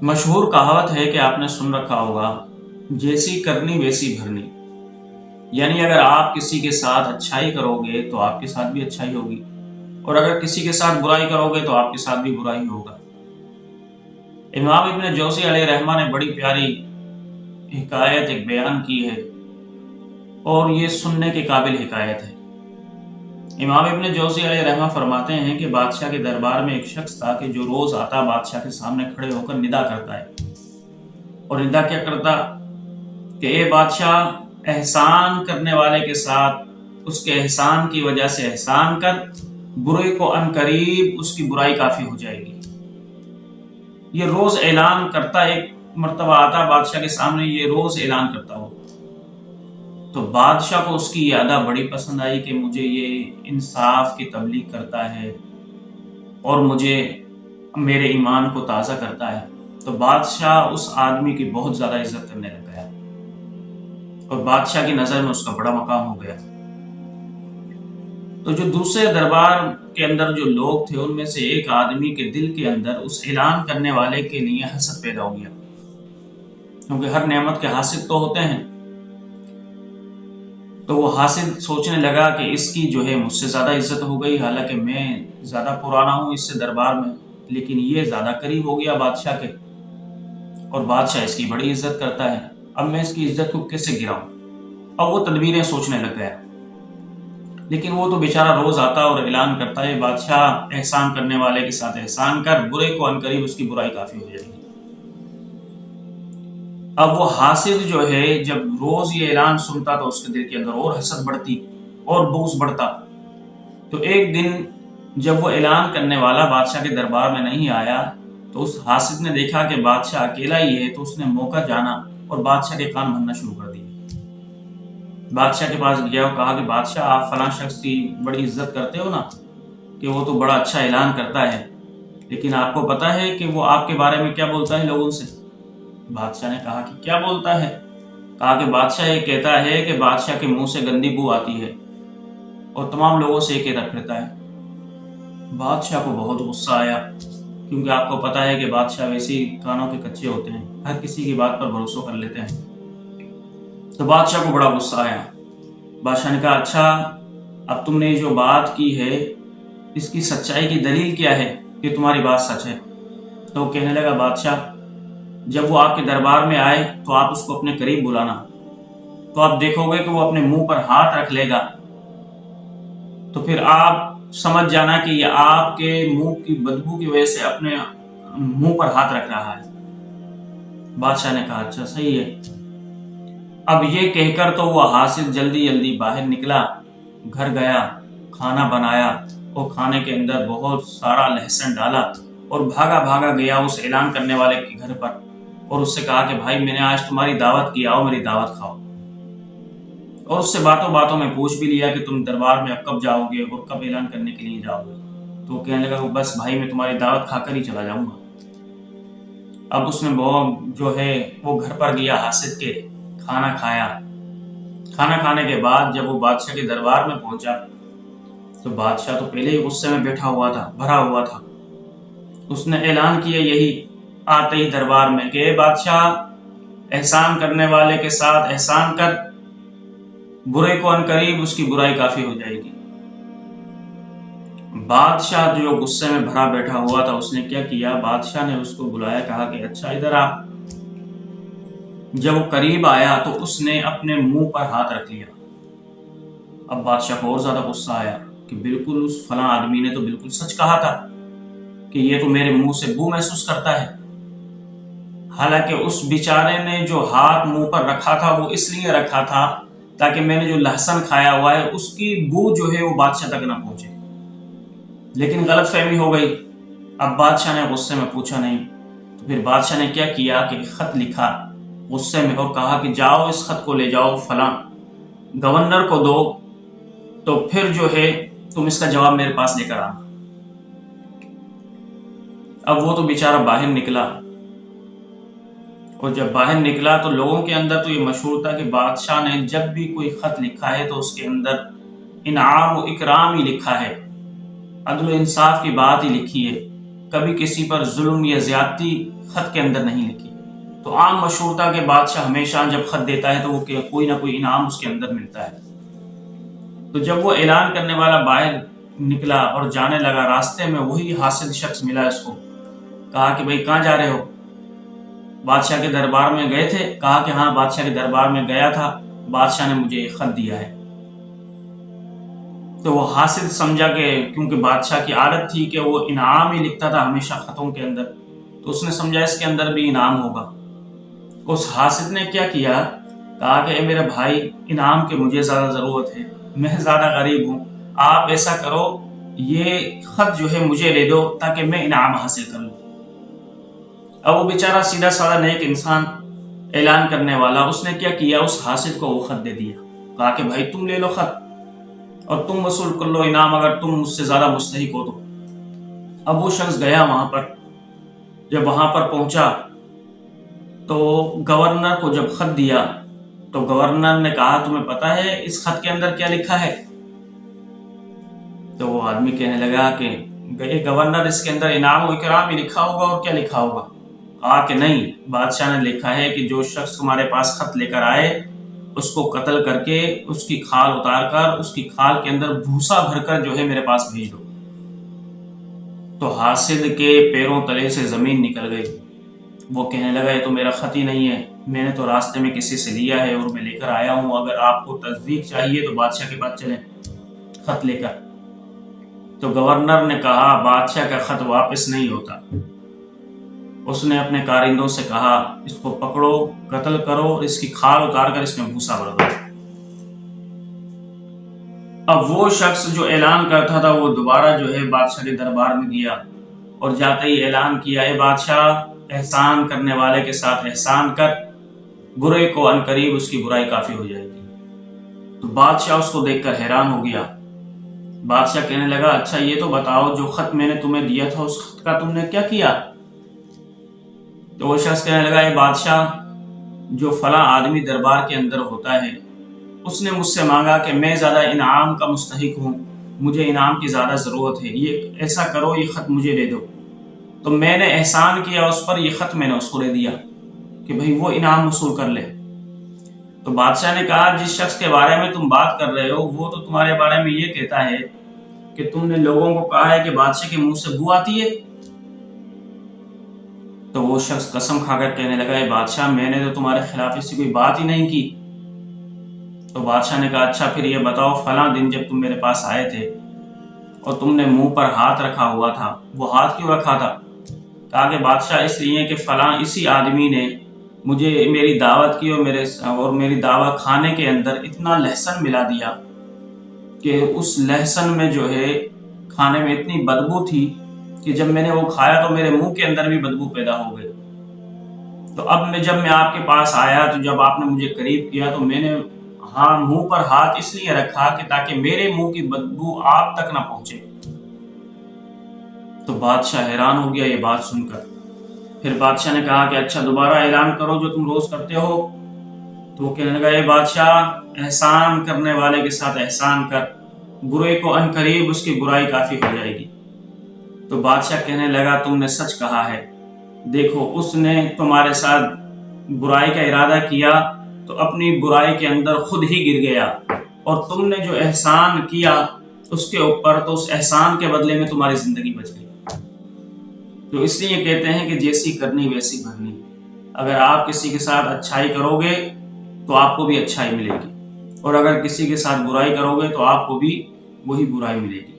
مشہور کہاوت ہے کہ آپ نے سن رکھا ہوگا، جیسی کرنی ویسی بھرنی۔ یعنی اگر آپ کسی کے ساتھ اچھائی کرو گے تو آپ کے ساتھ بھی اچھائی ہوگی، اور اگر کسی کے ساتھ برائی کرو گے تو آپ کے ساتھ بھی برائی ہوگا۔ امام ابن جوزی علیہ رحمہ نے بڑی پیاری حکایت ایک بیان کی ہے، اور یہ سننے کے قابل حکایت ہے۔ امام ابن جوزی علیہ رحمہ فرماتے ہیں کہ بادشاہ کے دربار میں ایک شخص تھا کہ جو روز آتا بادشاہ کے سامنے کھڑے ہو کر ندا کرتا ہے، اور ندا کیا کرتا کہ اے بادشاہ، احسان کرنے والے کے ساتھ اس کے احسان کی وجہ سے احسان کر، برے کو ان قریب اس کی برائی کافی ہو جائے گی۔ یہ روز اعلان کرتا، ایک مرتبہ آتا بادشاہ کے سامنے، یہ روز اعلان کرتا ہو تو بادشاہ کو اس کی یہ ادا بڑی پسند آئی کہ مجھے یہ انصاف کی تبلیغ کرتا ہے اور مجھے میرے ایمان کو تازہ کرتا ہے، تو بادشاہ اس آدمی کی بہت زیادہ عزت کرنے لگ گیا، اور بادشاہ کی نظر میں اس کا بڑا مقام ہو گیا۔ تو جو دوسرے دربار کے اندر جو لوگ تھے، ان میں سے ایک آدمی کے دل کے اندر اس اعلان کرنے والے کے لیے حسد پیدا ہو گیا، کیونکہ ہر نعمت کے حاسد تو ہوتے ہیں۔ تو وہ حاسد سوچنے لگا کہ اس کی جو ہے مجھ سے زیادہ عزت ہو گئی، حالانکہ میں زیادہ پرانا ہوں اس سے دربار میں، لیکن یہ زیادہ قریب ہو گیا بادشاہ کے، اور بادشاہ اس کی بڑی عزت کرتا ہے، اب میں اس کی عزت کو کیسے گراؤں؟ اب وہ تدبیریں سوچنے لگ گیا۔ لیکن وہ تو بیچارہ روز آتا اور اعلان کرتا ہے، بادشاہ احسان کرنے والے کے ساتھ احسان کر، برے کو ان قریب اس کی برائی کافی ہو جائے گی۔ اب وہ حاسد جو ہے جب روز یہ اعلان سنتا تو اس کے دل کے اندر اور حسد بڑھتی اور بغض بڑھتا۔ تو ایک دن جب وہ اعلان کرنے والا بادشاہ کے دربار میں نہیں آیا تو اس حاسد نے دیکھا کہ بادشاہ اکیلا ہی ہے، تو اس نے موقع جانا اور بادشاہ کے کان بھرنا شروع کر دیے۔ بادشاہ کے پاس گیا اور کہا کہ بادشاہ، آپ فلاں شخص کی بڑی عزت کرتے ہو نا، کہ وہ تو بڑا اچھا اعلان کرتا ہے، لیکن آپ کو پتا ہے کہ وہ آپ کے بارے میں کیا بولتا ہے لوگوں سے؟ بادشاہ نے کہا کہ کیا بولتا ہے؟ کہا کہ بادشاہ یہ کہتا ہے کہ بادشاہ کے منہ سے گندی بو آتی ہے، اور تمام لوگوں سے یہ کہتا پھرتا ہے۔ بادشاہ کو بہت غصہ آیا، کیونکہ آپ کو پتا ہے کہ بادشاہ ویسے ہی کانوں کے کچے ہوتے ہیں، ہر کسی کی بات پر بھروسہ کر لیتے ہیں۔ تو بادشاہ کو بڑا غصہ آیا۔ بادشاہ نے کہا، اچھا اب تم نے جو بات کی ہے اس کی سچائی کی دلیل کیا ہے کہ تمہاری بات سچ ہے؟ تو وہ کہنے لگا، بادشاہ جب وہ آپ کے دربار میں آئے تو آپ اس کو اپنے قریب بلانا، تو آپ دیکھو گے کہ وہ اپنے منہ پر ہاتھ رکھ لے گا، تو پھر آپ سمجھ جانا کہ یہ آپ کے منہ کی بدبو کی وجہ سے اپنے منہ پر ہاتھ رکھ رہا ہے۔ بادشاہ نے کہا، اچھا صحیح ہے۔ اب یہ کہہ کر تو وہ حاسد جلدی جلدی باہر نکلا، گھر گیا، کھانا بنایا، اور کھانے کے اندر بہت سارا لہسن ڈالا، اور بھاگا بھاگا گیا اس اعلان کرنے والے کے گھر پر، اور اس سے کہا کہ بھائی میں نے آج تمہاری دعوت کی، آؤ میری دعوت کھاؤ۔ اور اس سے باتوں باتوں میں پوچھ بھی لیا کہ تم دربار میں اب کب جاؤ گے اور کب اعلان کرنے کے لیے جاؤ گے؟ تو وہ کہنے لگا، بس بھائی میں تمہاری دعوت کھا کر ہی چلا جاؤں گا۔ اب اس نے جو ہے وہ گھر پر گیا حاسد کے، کھانا کھایا۔ کھانا کھانے کے بعد جب وہ بادشاہ کے دربار میں پہنچا تو بادشاہ تو پہلے ہی غصے میں بیٹھا ہوا تھا، بھرا ہوا تھا۔ اس نے اعلان کیا یہی آتے ہی دربار میں کہ اے بادشاہ، احسان کرنے والے کے ساتھ احسان کر، برے کو ان قریب اس کی برائی کافی ہو جائے گی۔ بادشاہ جو غصے میں بھرا بیٹھا ہوا تھا، اس نے کیا کیا، بادشاہ نے اس کو بلایا، کہا کہ اچھا ادھر آ۔ جب وہ قریب آیا تو اس نے اپنے منہ پر ہاتھ رکھ لیا۔ اب بادشاہ کو اور زیادہ غصہ آیا کہ بالکل اس فلاں آدمی نے تو بالکل سچ کہا تھا کہ یہ تو میرے منہ سے بو محسوس کرتا ہے، حالانکہ اس بیچارے نے جو ہاتھ منہ پر رکھا تھا وہ اس لیے رکھا تھا تاکہ میں نے جو لہسن کھایا ہوا ہے اس کی بو جو ہے وہ بادشاہ تک نہ پہنچے، لیکن غلط فہمی ہو گئی۔ اب بادشاہ نے غصے میں پوچھا نہیں، تو پھر بادشاہ نے کیا کیا کہ خط لکھا غصے میں، اور کہا کہ جاؤ اس خط کو لے جاؤ فلاں گورنر کو دو، تو پھر جو ہے تم اس کا جواب میرے پاس لے کر آنا۔ اب وہ تو بیچارہ باہر نکلا، اور جب باہر نکلا تو لوگوں کے اندر تو یہ مشہور تھا کہ بادشاہ نے جب بھی کوئی خط لکھا ہے تو اس کے اندر انعام و اکرام ہی لکھا ہے، عدل و انصاف کی بات ہی لکھی ہے، کبھی کسی پر ظلم یا زیادتی خط کے اندر نہیں لکھی۔ تو عام مشہور تھا کہ بادشاہ ہمیشہ جب خط دیتا ہے تو وہ کوئی نہ کوئی انعام اس کے اندر ملتا ہے۔ تو جب وہ اعلان کرنے والا باہر نکلا اور جانے لگا، راستے میں وہی حاسد شخص ملا اس کو۔ کہا کہ بھائی کہاں جا رہے ہو؟ بادشاہ کے دربار میں گئے تھے؟ کہا کہ ہاں بادشاہ کے دربار میں گیا تھا، بادشاہ نے مجھے خط دیا ہے۔ تو وہ حاسد سمجھا کہ کیونکہ بادشاہ کی عادت تھی کہ وہ انعام ہی لکھتا تھا ہمیشہ خطوں کے اندر، تو اس نے سمجھا اس کے اندر بھی انعام ہوگا۔ اس حاسد نے کیا کیا؟ کہا کہ اے میرے بھائی، انعام کی مجھے زیادہ ضرورت ہے، میں زیادہ غریب ہوں، آپ ایسا کرو یہ خط جو ہے مجھے دے دو تاکہ میں انعام حاصل کر لوں۔ اب وہ بیچارہ سیدھا سادہ نیک انسان، اعلان کرنے والا، اس نے کیا کیا؟ اس حاسد کو وہ خط دے دیا۔ کہا کہ بھائی تم لے لو خط اور تم وصول کر لو انعام، اگر تم مجھ سے زیادہ مستحق ہو تو۔ اب وہ شخص گیا وہاں پر، جب وہاں پر پہنچا تو گورنر کو جب خط دیا تو گورنر نے کہا تمہیں پتا ہے اس خط کے اندر کیا لکھا ہے؟ تو وہ آدمی کہنے لگا کہ گورنر اس کے اندر انعام و اکرام ہی لکھا ہوگا، اور کیا لکھا ہوگا؟ کہا کہ نہیں، بادشاہ نے لکھا ہے کہ جو شخص تمہارے پاس خط لے کر آئے اس کو قتل کر کے اس کی کھال اتار کر اس کی کھال کے اندر بھوسا بھر کر جو ہے میرے پاس بھیج دو۔ تو حاسد کے پیروں تلے سے زمین نکل گئی۔ وہ کہنے لگا یہ تو میرا خط ہی نہیں ہے، میں نے تو راستے میں کسی سے لیا ہے اور میں لے کر آیا ہوں، اگر آپ کو تصدیق چاہیے تو بادشاہ کے پاس چلیں خط لے کر۔ تو گورنر نے کہا بادشاہ کا خط واپس نہیں ہوتا۔ اس نے اپنے کارندوں سے کہا اس کو پکڑو، قتل کرو اور اس کی کھال اتار کر اس میں بھوسا بھر دو۔ اب وہ شخص جو اعلان کرتا تھا وہ دوبارہ جو ہے بادشاہ کے دربار میں گیا اور جاتے ہی اعلان کیا، اے بادشاہ، احسان کرنے والے کے ساتھ احسان کر، برے کو عنقریب اس کی برائی کافی ہو جائے گی۔ تو بادشاہ اس کو دیکھ کر حیران ہو گیا۔ بادشاہ کہنے لگا اچھا یہ تو بتاؤ جو خط میں نے تمہیں دیا تھا اس خط کا تم نے کیا کیا؟ تو وہ شخص کہنے لگا اے بادشاہ، جو فلاں آدمی دربار کے اندر ہوتا ہے اس نے مجھ سے مانگا کہ میں زیادہ انعام کا مستحق ہوں، مجھے انعام کی زیادہ ضرورت ہے، یہ ایسا کرو یہ خط مجھے دے دو۔ تو میں نے احسان کیا اس پر، یہ خط میں نے اس کو دے دیا کہ بھئی وہ انعام وصول کر لے۔ تو بادشاہ نے کہا جس شخص کے بارے میں تم بات کر رہے ہو وہ تو تمہارے بارے میں یہ کہتا ہے کہ تم نے لوگوں کو کہا ہے کہ بادشاہ کے منہ سے بو آتی ہے۔ تو وہ شخص قسم کھا کر کہنے لگا اے بادشاہ، میں نے تو تمہارے خلاف اس سے کوئی بات ہی نہیں کی۔ تو بادشاہ نے کہا اچھا پھر یہ بتاؤ فلاں دن جب تم میرے پاس آئے تھے اور تم نے منہ پر ہاتھ رکھا ہوا تھا، وہ ہاتھ کیوں رکھا تھا؟ کہا کہ بادشاہ اس لیے کہ فلاں اسی آدمی نے مجھے میری دعوت کی اور میری دعوت کھانے کے اندر اتنا لہسن ملا دیا کہ اس لہسن میں جو ہے کھانے میں اتنی بدبو تھی کہ جب میں نے وہ کھایا تو میرے منہ کے اندر بھی بدبو پیدا ہو گئی۔ تو اب جب میں آپ کے پاس آیا تو جب آپ نے مجھے قریب کیا تو میں نے منہ پر ہاتھ اس لیے رکھا کہ تاکہ میرے منہ کی بدبو آپ تک نہ پہنچے۔ تو بادشاہ حیران ہو گیا یہ بات سن کر۔ پھر بادشاہ نے کہا کہ اچھا دوبارہ اعلان کرو جو تم روز کرتے ہو۔ تو وہ کہنے لگا اے بادشاہ، احسان کرنے والے کے ساتھ احسان کر، برے کو عنقریب اس کی برائی کافی ہو جائے گی۔ تو بادشاہ کہنے لگا تم نے سچ کہا ہے، دیکھو اس نے تمہارے ساتھ برائی کا ارادہ کیا تو اپنی برائی کے اندر خود ہی گر گیا، اور تم نے جو احسان کیا اس کے اوپر تو اس احسان کے بدلے میں تمہاری زندگی بچ گئی۔ تو اس لیے کہتے ہیں کہ جیسی کرنی ویسی بھرنی۔ اگر آپ کسی کے ساتھ اچھائی کرو گے تو آپ کو بھی اچھائی ملے گی، اور اگر کسی کے ساتھ برائی کرو گے تو آپ کو بھی وہی برائی ملے گی۔